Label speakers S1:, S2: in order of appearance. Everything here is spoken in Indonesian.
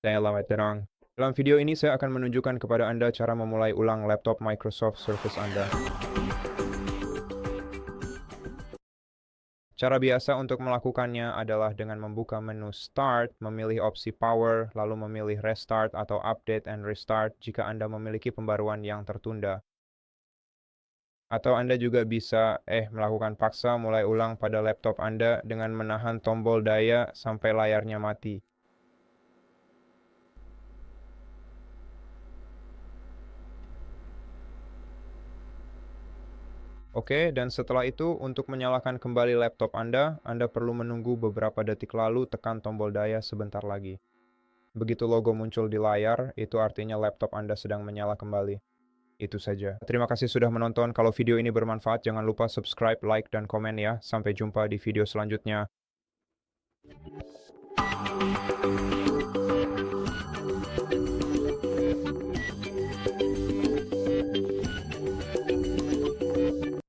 S1: Selamat datang. Dalam video ini saya akan menunjukkan kepada Anda cara memulai ulang laptop Microsoft Surface Anda. Cara biasa untuk melakukannya adalah dengan membuka menu Start, memilih opsi Power, lalu memilih Restart atau Update and Restart jika Anda memiliki pembaruan yang tertunda. Atau Anda juga bisa melakukan paksa mulai ulang pada laptop Anda dengan menahan tombol daya sampai layarnya mati. Oke, dan setelah itu untuk menyalakan kembali laptop Anda perlu menunggu beberapa detik lalu tekan tombol daya sebentar lagi. Begitu logo muncul di layar, itu artinya laptop Anda sedang menyala kembali. Itu saja. Terima kasih sudah menonton. Kalau video ini bermanfaat, jangan lupa subscribe, like, dan komen ya. Sampai jumpa di video selanjutnya.